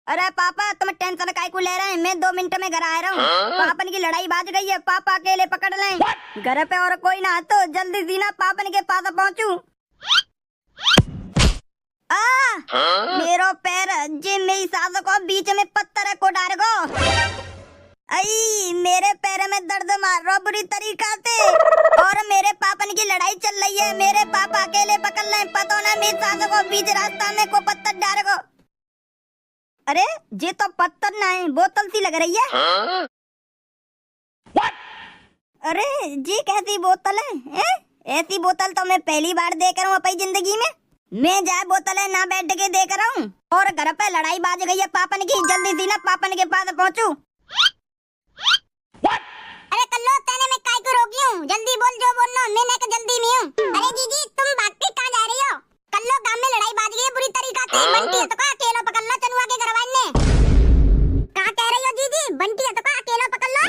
अरे पापा तुम टेंशन काय को ले रहे हैं? मैं 2 मिनट में घर आ रहा हूँ। पापन की लड़ाई बाज गई है, पापा अकेले पकड़ लें। घर पे और कोई ना तो जल्दी सी ना पापन के पास पहुँचू। मेरो पैर जे मेरी सास को बीच में पत्थर को डाल गो। आई मेरे पैर में दर्द मार रहा बुरी तरीका से और मेरे पापन की लड़ाई चल रही है। मेरे पापा अकेले पकड़ लें, पता ना मेरी सास को बीच रास्ता में को पत्थर डाल गो। अरे ये तो पत्थर ना है, बोतल सी लग रही है। अरे जी कैसी बोतल है? ऐसी बोतल तो मैं पहली बार देख रहा हूँ अपनी जिंदगी में। मैं जाए बोतल है ना बैठ के देख रहा हूँ और घर पे लड़ाई बाज गई है पापन की। जल्दी सी ना पापन के पास पहुँचू। अरे कल्लो तेने मैं काय को रोकी हूँ? जल्दी बोल जो बोलना, मैं नहीं जल्दी में हूँ। अरे दीदी तुम भागते कहाँ जा रही हो? कल्लो गांव में लड़ाई बाज गई है बुरी तरीका से। बंटी है तो का अकेला पकड़ लो चनुआ के घरवाले ने। कहाँ कह रही हो दीदी? बंटी है तो का अकेला पकड़ लो।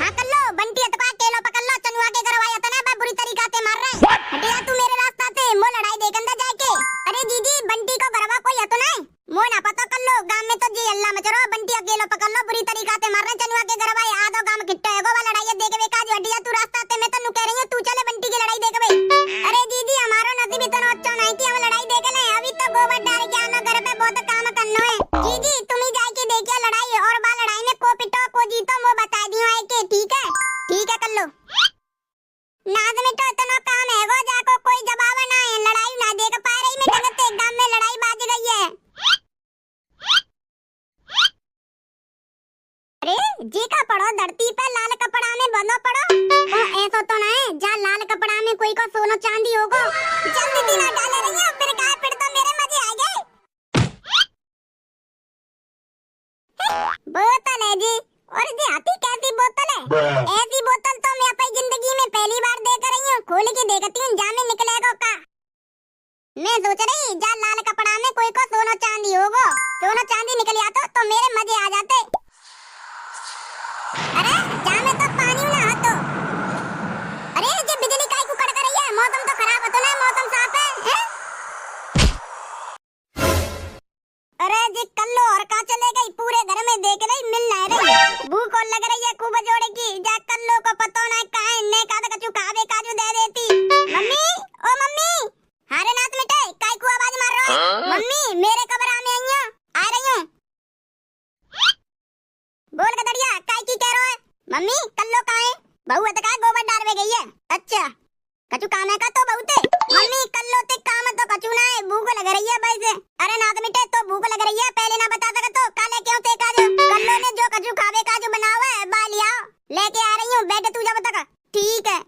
हाँ कल्लो बंटी है तो का अकेला पकड़ लो चनुआ के घरवाले तो ना बुरी तरीका से मार रहे। हटिया तू मेरे रास्ता से, मो लड़ाई देख अंदर जाके। अरे दीदी बंटी को घरवा कोई है तो नहीं? मो ना पता कल्लो गांव में तो जी अल्लाह मचरो। बंटी अकेला पकड़ लो बुरी तरीका से मार रहे चनुआ के घरवाले। आधो गांव किट्टा है वो लड़ाई देख बे काज। हटिया तू रास्ता से, मैं तो नु कह रही हूँ तू चले बंटी की लड़ाई देख बे। अरे दीदी हमारो नसीब इतना अच्छा नहीं कि हम लड़ाई देख ले। अभी तो गोबर डाल के आना, घर पे बहुत काम करना है। दीदी तुम ही जाके देखिए लड़ाई और बा लड़ाई में को पिटो को जीतो वो बता दियो है के। ठीक है कर लो। नाज में तो इतना काम है वो जाको कोई जवाब ना है। लड़ाई ना देख पा रही मैं जगत एक गांव में लड़ाई बाज गई है। अरे जी का पढ़ो धरती पे लाल कपड़ा में बनो पड़ो। ओ ऐसा तो ना है जहाँ लाल कपड़ा में कोई को सोना चांदी होगा। जल्दी दिना डाले रही है फिर काय फिर तो मेरे मजे आ गए। बोतल है जी, और जी हाथी कैसी बोतल है? ऐसी बोतल तो मैं अपनी जिंदगी में पहली बार देख रही हूँ। खोल के देखती हूँ जहाँ में निकलेगा का। मैं सोच रही जहाँ लाल कपड़ा में कोई को सोना चांदी होगा, सोना चांदी निकल आता तो मेरे मजे आ जाते। अरे जहाँ में तो पानी ना हो तो। अरे ये बिजली काय को कड़क रही है? मौसम तो खराब है तो ना, मौसम साफ है? अरे जी कल्लो और कहाँ चले गई? पूरे घर में देख रही मिल नहीं रही। भूख और लग रही है खूब जोड़े की। जा कल्लो को पता ना कहाँ ने का कछु खावे काजू दे देती। मम्मी ओ मम्मी, हारे नाथ मिटे काय को आवाज मार रहा है? मम्मी मेरे कमरा में आई हूँ, आ रही हूँ। बोल गदड़िया काय की कह रहा है? मम्मी कल्लो कहाँ है? बहू है तो का गोबर डाल में गई है। अच्छा कछु काम है का तो बहुत है? मम्मी कल्लो ते काम तो कछु ना है, भूख लग रही है भाई से। अरे नाथ मिटे तो भूख लग रही है पहले ना बता सके तो काले क्यों थे काजू? कल्लो ने जो कछु खावे काजू बना हुआ है बा लिया लेके आ रही हूँ। बैठ तू जब तक। ठीक है।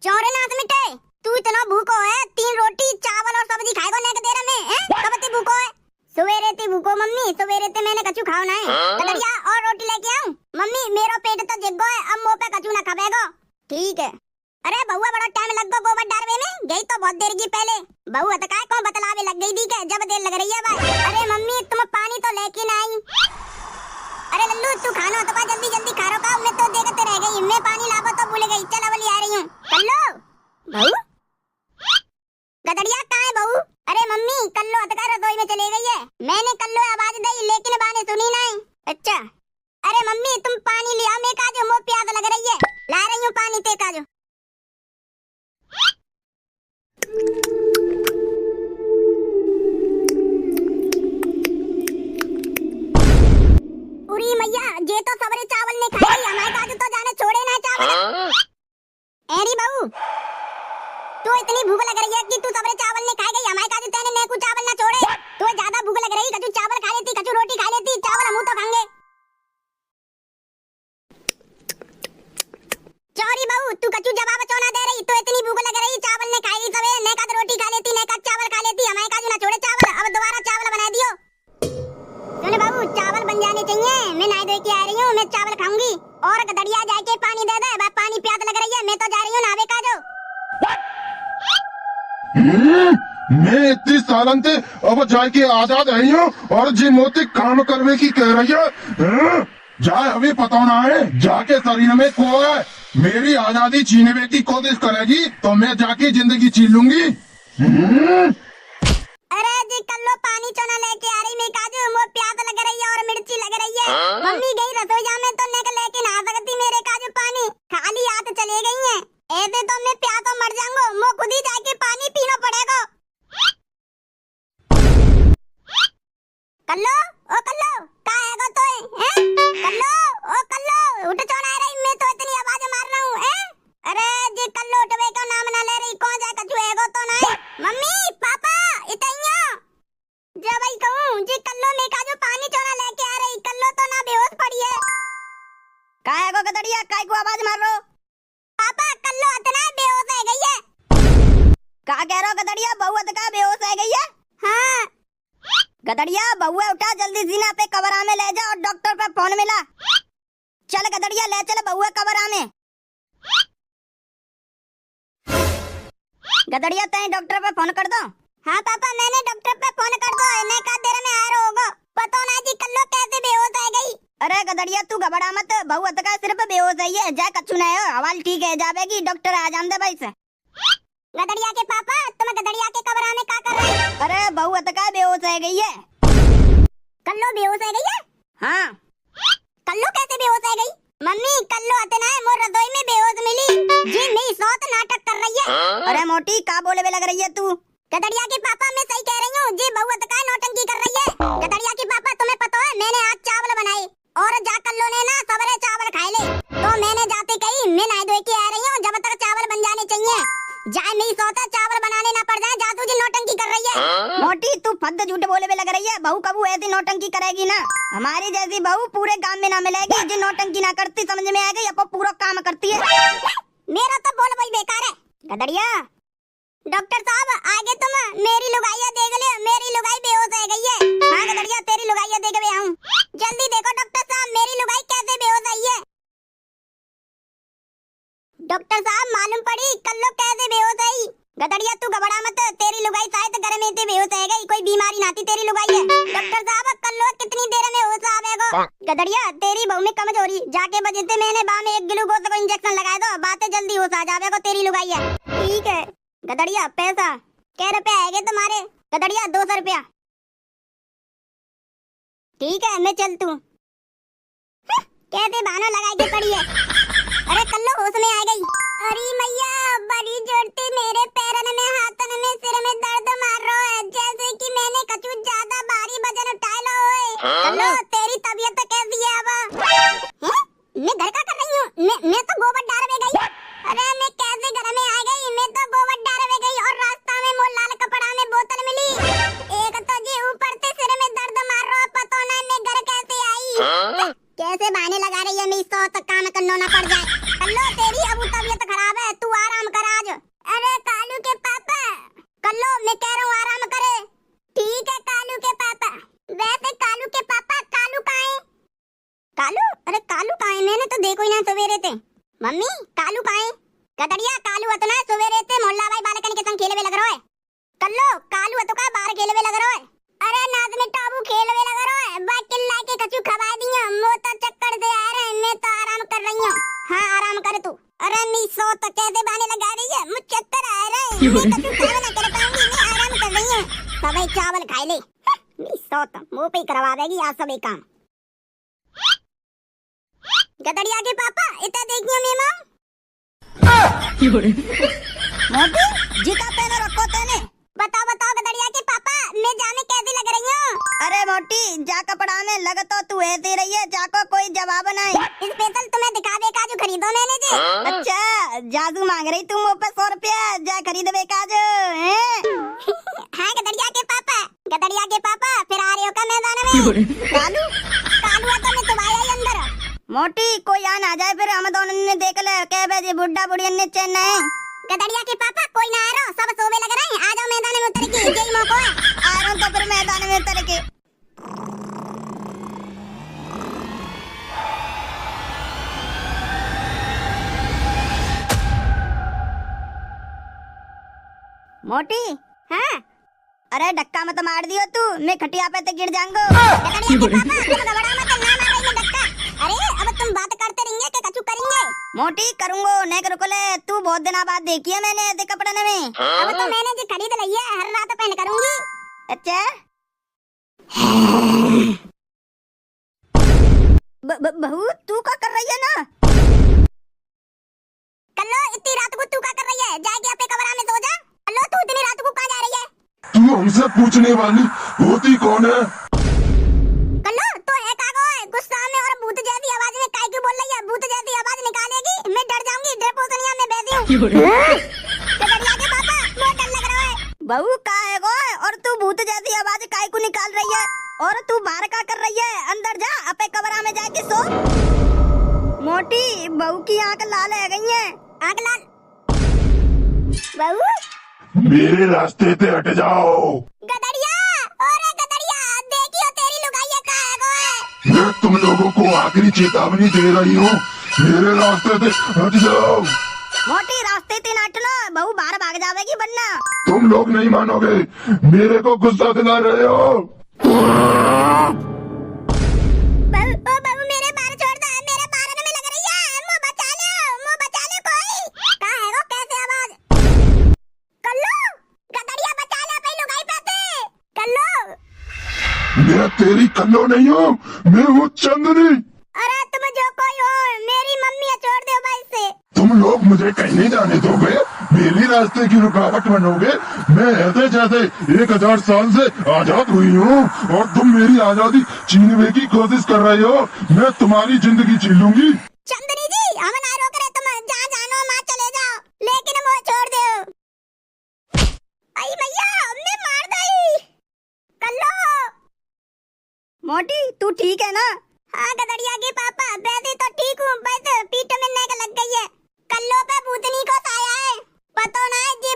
चौरेनाथ मिटे तू इतना भूखो है? 3 रोटी चावल और सब्जी खाएगो ने के दे रहा मैं कब ते भूखो है? सवेरे ते भूखो मम्मी, सवेरे ते मैंने कछु खाओ ना है। कदरिया और रोटी लेके आऊं? मम्मी मेरो पेट तो जग्गो है, अब मुंह पे कछु ना खावेगो। ठीक है। अरे बहुआ बड़ा टाइम लग गो गोबर डालवे में, गई तो बहुत देर की पहले। बहुआ तो काय कौन बतलावे लग गई दी के जब देर लग रही है भाई। अरे मम्मी तुम पानी तो लेके ना आई। अरे लल्लू तू खाना तो जल्दी जल्दी खा रो का, मैं तो देखते रह गई। मैं पानी लाबो तो भूल गई। चल अवली आ रही हूँ। कल्लो बहू गदड़िया कहाँ है बहू? अरे मम्मी कल्लो अतका रसोई में चली गई है। मैंने कल्लो आवाज दी लेकिन बाने सुनी नहीं। अच्छा अरे मम्मी तुम पानी लिया, मैं काजो मुंह प्यास लग रही है, ला रही हूँ पानी ते काजो। पूरी मैया जे तो सबरे चावल ने खाई, हमारे काजू तो जाने छोड़े ना चावल। एरी बहू तो इतनी भूख लग रही है कि तू सबरे चावल ने खा गई, हमारे काजू तेने ने कुछ चावल ना छोड़े। तो ज्यादा भूख लग रही कछु चावल खा लेती, कछु रोटी खा लेती, चावल हम तो खाएंगे। चोरी बहू तू कछु जवाब क्यों ना दे रही? तो इतनी भूख लग रही चावल ने खाई सबे, ने का रोटी खा लेती, ने का चावल खा लेती, हमारे काजू ना छोड़े चावल। अब दोबारा चावल बना दियो। सुन बहू चावल बन जाने चाहिए, मैं नाई धो के आ रही हूँ, मैं चावल खाऊंगी। और गदड़िया जाके पानी दे दे, पानी प्यास लग रही है, मैं तो जा रही हूँ नावे काजो। मैं इतनी सालन से अब जाके आजाद आई हूँ और जी मोती काम करने की कह रही है। जाए अभी पता ना है जाके शरीर में खो है। मेरी आजादी छीनने की कोशिश करेगी तो मैं जाके जिंदगी छीन लूंगी। अरे जी कल्लो पानी चोना लेके आ रही मैं काजू वो प्यास लग रही है और मिर्ची लग रही है। मम्मी गई रसोईया में तो नेक लेके ना सकती मेरे काजू पानी खाली हाथ चले गई है। ऐसे तो मैं प्यास मर जाऊंगा मो खुद ही जाके पानी पीना पड़ेगा। कल्लो ओ कल्लो का हैगो तो हैं कल्लो ओ कल्लो उठ चोना आ रही मैं तो इतनी आवाज मार रहा हूं हैं। अरे जी कल्लो उठवे का नाम ना ले रही कौन जा कछु हैगो तो नहीं। मम्मी पापा इतैया जब आई कहूं जी कल्लो में का जो पानी चोरा लेके आ रही कल्लो तो ना बेहोश पड़ी है। काय को गदड़िया काय को आवाज मार रो। पापा कल्लो इतना बेहोश है गई है। का कह रहा गदड़िया बहुआ का बेहोश है गई है। हां गदड़िया बहुआ उठा जल्दी सीना पे कबरा में ले जा और डॉक्टर पे फोन मिला। चल गदड़िया ले चल बहुआ कबरा में। गदड़िया तय डॉक्टर पे फोन कर दो। हां पापा मैंने डॉक्टर पे फोन कर दो ने का देर में आ रहा होगा पता ना जी कल्लो कैसे बेहोश है गई। अरे गदड़िया तू घबरा मत बहुआ का सिर्फ बेहोश है जा कछु नहीं हो हवाल ठीक है जावेगी डॉक्टर आ जान दे भाई से। गदड़िया के पापा तुम गदड़िया के कबरा में का कर रहे हो। अरे बहुआ का बेहोश है गई है। कल्लो बेहोश है गई है। हाँ कल्लो कैसे बेहोश है गई। मम्मी कल्लो अतना है मोर रसोई में बेहोश मिली जी मेरी सौत नाटक कर रही है। अरे मोटी का बोले में लग रही है तू। गदड़िया के पापा मैं सही कह रही हूँ जी बहुआ का नौटंकी कर रही है। गदड़िया के पापा तुम्हें पता है मैंने आज चावल बनाए और जा कल्लो ने ना सबरे चावल खाए ले तो मैंने जाते कही मैं नहा धो के आ रही हूँ जब तक चावल बन जाने चाहिए जाए मेरी सौता चावल बनाने ना पड़ जाए जादू जी नौटंकी कर रही है। मोटी तू फद्द झूठ बोले में लग रही है बहू कबू ऐसी नौटंकी करेगी ना हमारी जैसी बहू पूरे गांव में ना मिलेगी जो नौटंकी ना करती समझ में आ गई अब पूरा काम करती है। मेरा तो बोल वही बेकार है। गदड़िया डॉक्टर साहब आगे तुम मेरी लुगाइया देख ले मेरी लुगाई बेहोश है गई है। हाँ गदड़िया तेरी लुगाइया देख गए हूँ जल्दी देखो डॉक्टर साहब मेरी लुगाई कैसे बेहोश आई है। डॉक्टर साहब मालूम पड़ी कल्लो कैसे बेहोश आई। गदड़िया तू घबरा मत तेरी लुगाई शायद घर में से बेहोश है गई कोई बीमारी नाती तेरी लुगाई है। डॉक्टर साहब कल्लो कितनी देर में होश आवेगा। गदड़िया तेरी बहू में कमजोरी जाके बजते मैंने बा में एक ग्लूकोज का इंजेक्शन लगा दो बातें जल्दी होश आ जावेगा तेरी लुगाई है। ठीक है गदड़िया पैसा क्या रुपया आएंगे तुम्हारे। गदड़िया 200 रुपया। ठीक है मैं चल तू कैसे बहाना लगाई के पड़ी है। अरे कल्लो होश में आ गई। अरे मैया बड़ी जोरती मेरे पैरन में हाथन में सिर में दर्द मार रहा है जैसे कि मैंने कछु ज्यादा भारी वजन उठाया लो है। कल्लो तेरी तबीयत कैसी है अब। मैं घर का कर रही हूँ मैं तो गोबर डाल में गई। अरे मैं कैसे घर में आ गई मैं तो गोबर डाल में गई और रास्ता में वो लाल कपड़ा में बोतल मिली एक तो जी ऊपर से सिर में दर्द मार रहा पता नहीं मैं घर कैसे आई। कैसे बहाने लगा रही है मेरी सौ तक काम करना ना पड़ जाए। कल्लो तेरी अब तबीयत खराब है तू आराम कर आज। अरे कालू के पापा कल्लो मैं कह रहा हूँ आराम करे। ठीक है कालू के पापा। वैसे कालू के पापा कालू कहाँ है। कालू अरे कालू कहाँ है मैंने तो देखो ही ना सवेरे थे। मम्मी कालू कहाँ है। गदड़िया कालू अतना सवेरे थे मोहल्ला भाई बालकनी के संग खेले में लग रहा है। कल्लो कालू अतो का बाहर खेले में लग रहा है। अरे नाद में टाबू खेले में लग रहा है बा किल्ला के कछु खवा दिया मोता चक्कर से आ रहे मैं तो आराम कर रही हूँ। हाँ आराम कर तू। अरे मी सो तो कैसे बहाने लगा रही है मुझे चक्कर आ रहे हैं मैं कछु काम ना कर पाऊंगी मैं आराम कर रही हूँ। सबे चावल खाए ले मी सो तो मुंह पे करवा देगी आज सब काम। गदड़िया के पापा इतना देखियो मेमा। मोटी जीता पहने रखो तेने। बताओ बताओ गदड़िया के पापा मैं जाने कैसी लग रही हूँ। अरे मोटी जा कपड़ा में लग तो तू ऐसे रही है जाको कोई जवाब नहीं। स्पेशल तुम्हें दिखावे का जो खरीदो मैंने जी। अच्छा जादू मांग रही तुम मुँह पे 100 रुपया जा खरीद बेका जो। हाँ गदड़िया के पापा फिर आ रहे हो का मैदान में। कालू कालू तो मैं तो आया ही अंदर। मोटी कोई आ ना जाए फिर हम दोनों ने देख ले के बजे बुड्ढा बुढ़िया ने चैन नहीं। गदड़िया के पापा कोई ना आ रहा सब सोवे लग रहे हैं आ जाओ मैदान में उतर के यही मौका है। आ रहा हूँ तो फिर मैदान में उतर के। मोटी हाँ अरे धक्का मत मार दियो तू मैं खटिया पे तो गिर जाऊंगा। गदड़िया के पापा तुम घबरा मत ना मारो मैं धक्का। अरे मोटी करूंगो ने करुकोले तू बहुत दिन बाद देखी है मैंने ऐसे कपड़े में। अब तो मैंने जो खरीद ली है हर रात पहन करूंगी। अच्छा बहू तू क्या कर रही है ना? कल्लो इतनी रात को तू क्या कर रही है? जाके अपने कमरा में सो जा। कल्लो तू इतनी रात को कहाँ जा रही है? तू हमसे पूछने वाली होती कौन है? कल्लो तो है कागो है गुस्सा में और भूत जैसी आवाज में काय क्यों बोल रही है? भूत जैसी आवाज निकालेगी मैं डर जाऊंगी। डेपोसनिया में बैठी हूँ। कदरिया के पापा बहुत डर लग रहा है। बहू का है गो और तू भूत जैसी आवाज काय को निकाल रही है? और तू बाहर क्या कर रही है? अंदर जा अपने कमरा में जाके सो। मोटी बहू की आंख लाल है गई है। आंख लाल बहू मेरे रास्ते से हट जाओ। गदरिया और गदरिया देखियो तेरी लुगाई का है गो है। मैं तुम लोगों को आखिरी चेतावनी दे रही हूँ, मेरे रास्ते से हट जाओ। मोटी रास्ते ते नाटना बहू बाहर भाग जाएगी वरना। तुम लोग नहीं मानोगे, मेरे को गुस्सा दिला रहे हो। बहू मेरे बाल छोड़ दो, मेरे बालों में लग रही है। मुंह बचा ले कोई। कहाँ है वो? कैसे आवाज? कल्लू गदरिया बचा ले अपनी लुगाई पे। कल्लू मैं तेरी कल्लो नहीं हूँ, मैं हूँ चंदनी। अरे तुम जो कोई हो मेरी मम्मी है, छोड़ दो भाई से। तुम लोग मुझे कहीं नहीं जाने दोगे, मेरी रास्ते की रुकावट बनोगे। मैं ऐसे जैसे 1000 साल से आजाद हुई हूँ और तुम मेरी आजादी छीनने की कोशिश कर रहे हो। मैं तुम्हारी जिंदगी छीन लूंगी। चंदनी जी हम ना रोक रहे, तुम जहाँ जानो वहाँ चले जाओ, लेकिन वो छोड़ दो। आई भैया मैं मार दी। कल्लो मोटी तू ठीक है ना? हाँ गदरिया के पापा वैसे तो ठीक हूँ, बस पीठ में नेक लग गई है। कल्लो पे भूतनी को साया है, पता ना है ये